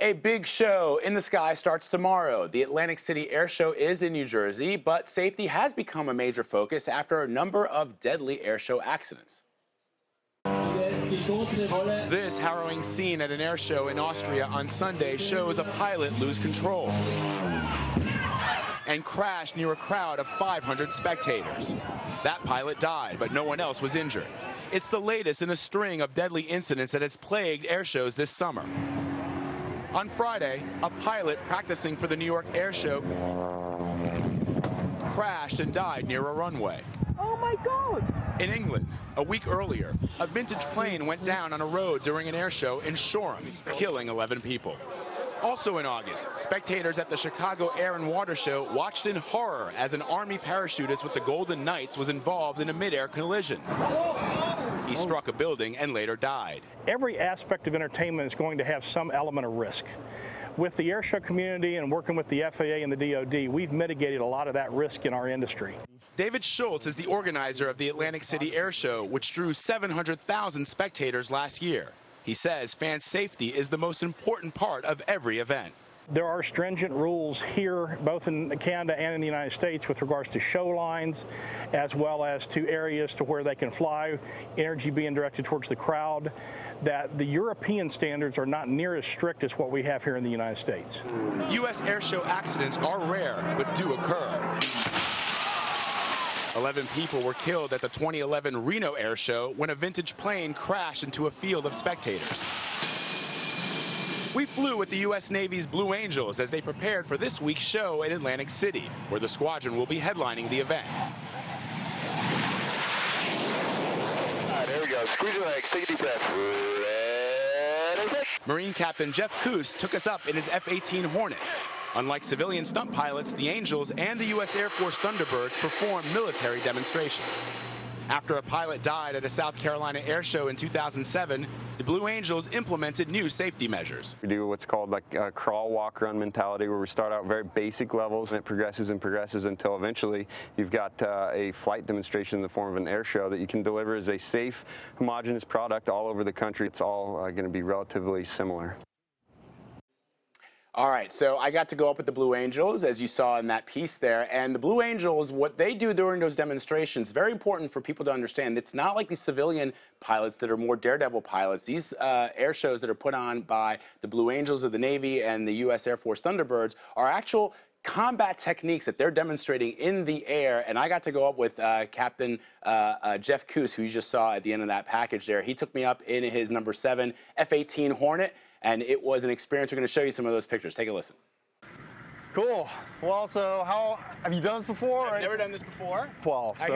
A big show in the sky starts tomorrow. The Atlantic City Air Show is in New Jersey, but safety has become a major focus after a number of deadly air show accidents. This harrowing scene at an air show in Austria on Sunday shows a pilot lose control and crash near a crowd of 500 spectators. That pilot died, but no one else was injured. It's the latest in a string of deadly incidents that has plagued air shows this summer. On Friday, a pilot practicing for the New York Air Show crashed and died near a runway. Oh my God! In England, a week earlier, a vintage plane went down on a road during an air show in Shoreham, killing 11 people. Also in August, spectators at the Chicago Air and Water Show watched in horror as an Army parachutist with the Golden Knights was involved in a mid-air collision. He struck a building and later died. Every aspect of entertainment is going to have some element of risk. With the airshow community and working with the FAA and the DoD, we've mitigated a lot of that risk in our industry. David Schultz is the organizer of the Atlantic City Air Show, which drew 700,000 spectators last year. He says fan safety is the most important part of every event. There are stringent rules here, both in Canada and in the United States, with regards to show lines, as well as to areas to where they can fly, energy being directed towards the crowd, that the European standards are not near as strict as what we have here in the United States. U.S. air show accidents are rare, but do occur. 11 people were killed at the 2011 Reno Air Show when a vintage plane crashed into a field of spectators. We flew with the U.S. Navy's Blue Angels as they prepared for this week's show in Atlantic City, where the squadron will be headlining the event. All right, there we go. Squeeze your legs, take a deep breath. Ready? Marine Captain Jeff Coos took us up in his F-18 Hornet. Unlike civilian stunt pilots, the Angels and the U.S. Air Force Thunderbirds perform military demonstrations. After a pilot died at a South Carolina air show in 2007, the Blue Angels implemented new safety measures. We do what's called like a crawl, walk, run mentality, where we start out very basic levels and it progresses and progresses until eventually you've got a flight demonstration in the form of an air show that you can deliver as a safe, homogeneous product all over the country. It's all going to be relatively similar. All right, so I got to go up with the Blue Angels, as you saw in that piece there. And the Blue Angels, what they do during those demonstrations, very important for people to understand. It's not like these civilian pilots that are more daredevil pilots. These air shows that are put on by the Blue Angels of the Navy and the U.S. Air Force Thunderbirds are actual combat techniques that they're demonstrating in the air. And I got to go up with Captain Jeff Coos, who you just saw at the end of that package there. He took me up in his number 7 F-18 Hornet. And it was an experience. We're going to show you some of those pictures. Take a listen. Cool. Well, so how have you done this before? I've never done this before. 12. I So.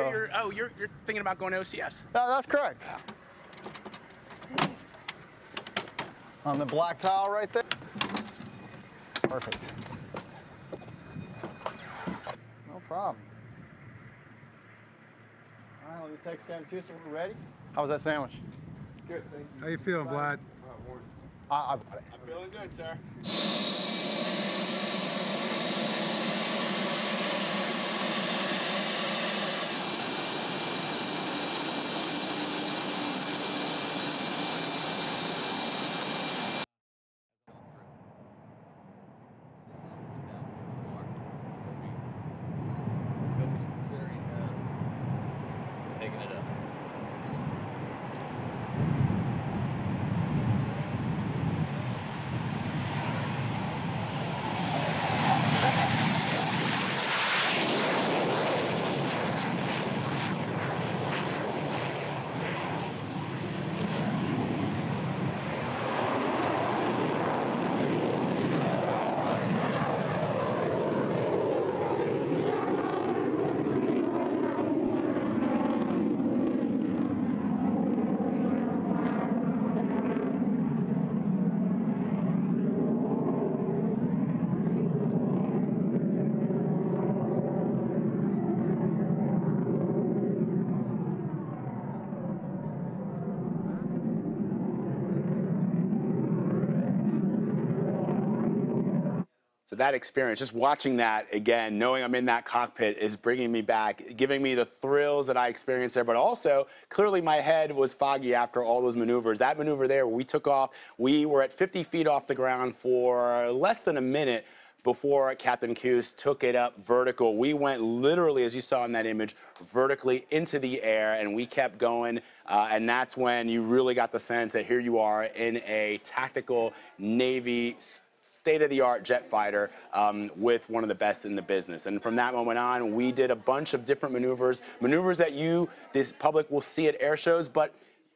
hear you're thinking about going to OCS. Yeah, that's correct. On the black tile right there. Perfect. No problem. All right, let me text Cam Houston. We're ready. How was that sandwich? Good, thank you. How you feeling, Vlad? I'm feeling good, sir. Taking it up. So that experience, just watching that again, knowing I'm in that cockpit is bringing me back, giving me the thrills that I experienced there, but also clearly my head was foggy after all those maneuvers. That maneuver there, we took off, we were at 50 feet off the ground for less than a minute before Captain Coos took it up vertical. We went literally, as you saw in that image, vertically into the air, and we kept going, and that's when you really got the sense that here you are in a tactical Navy state-of-the-art jet fighter with one of the best in the business. And from that moment on, we did a bunch of different maneuvers that this public will see at air shows, but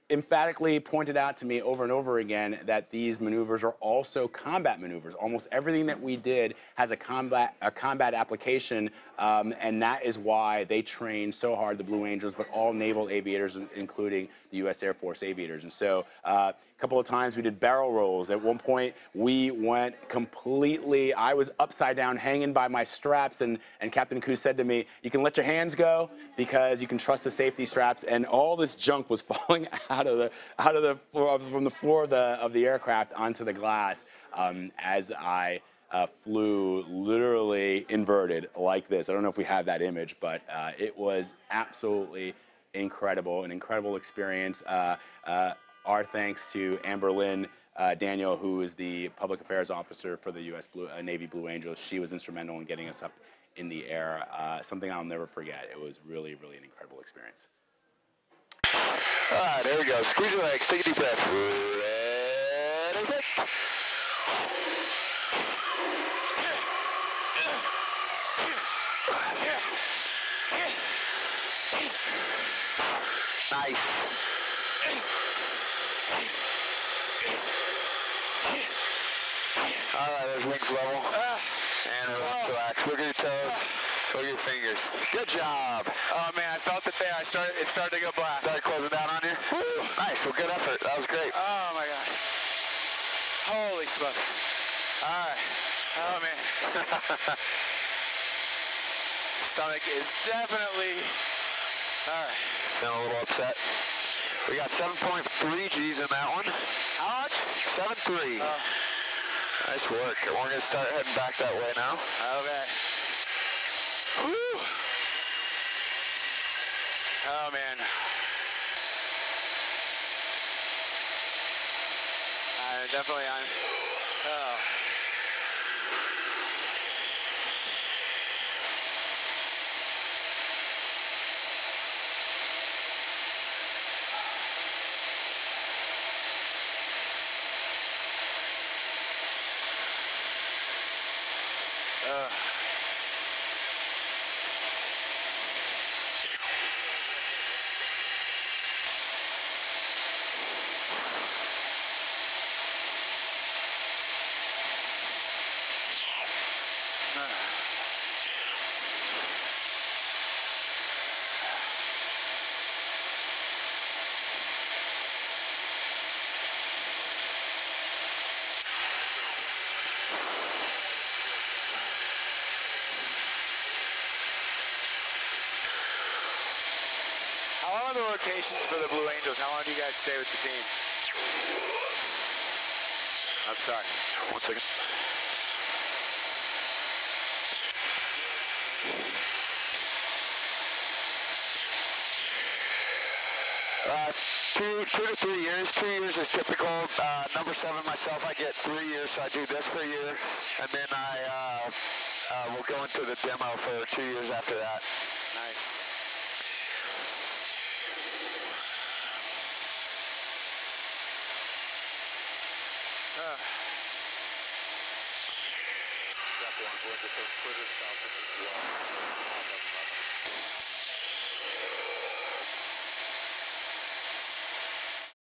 emphatically pointed out to me over and over again that these maneuvers are also combat maneuvers. Almost everything that we did has a combat application, and that is why they train so hard, the Blue Angels, but all naval aviators, including the U.S. Air Force aviators. And so a couple of times we did barrel rolls. At one point, we went completely, I was upside down hanging by my straps, and Captain Coos said to me, "You can let your hands go because you can trust the safety straps," and all this junk was falling out of the floor, from the floor of the aircraft onto the glass as I flew literally inverted like this. I don't know if we have that image, but it was absolutely incredible, an incredible experience. Our thanks to Amber Lynn Daniel, who is the public affairs officer for the U.S. Navy Blue Angels. She was instrumental in getting us up in the air. Something I'll never forget. It was really, really an incredible experience. All right, there we go. Squeeze your legs. Take a deep breath. Ready, set. Nice. All right, there's wings level. And relax. Look at your toes. Look at your fingers. Good job. Oh man, I felt it there. It started to go black. Start closing down on you. Woo. Nice. Well, good effort. That was great. Oh my God. Holy smokes. All right. Oh man. Stomach is definitely. All right. Been a little upset. We got 7.3 G's in that one. How much? 7.3. Nice work. We're going to start heading back that way now. Okay. Whew. Oh man. Definitely on. Oh. How long are the rotations for the Blue Angels? How long do you guys stay with the team? I'm sorry. 1 second. Two to 3 years. 2 years is typical. Number 7 myself, I get 3 years, so I do this for a year, and then I will go into the demo for 2 years after that. Nice. Got one going to the further south as well.